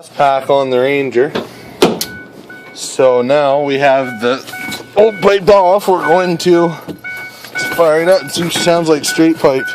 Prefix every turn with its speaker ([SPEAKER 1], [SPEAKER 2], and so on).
[SPEAKER 1] Pack on the Ranger. So now we have the old pipe off. We're going to fire it up and see what sounds like straight pipe.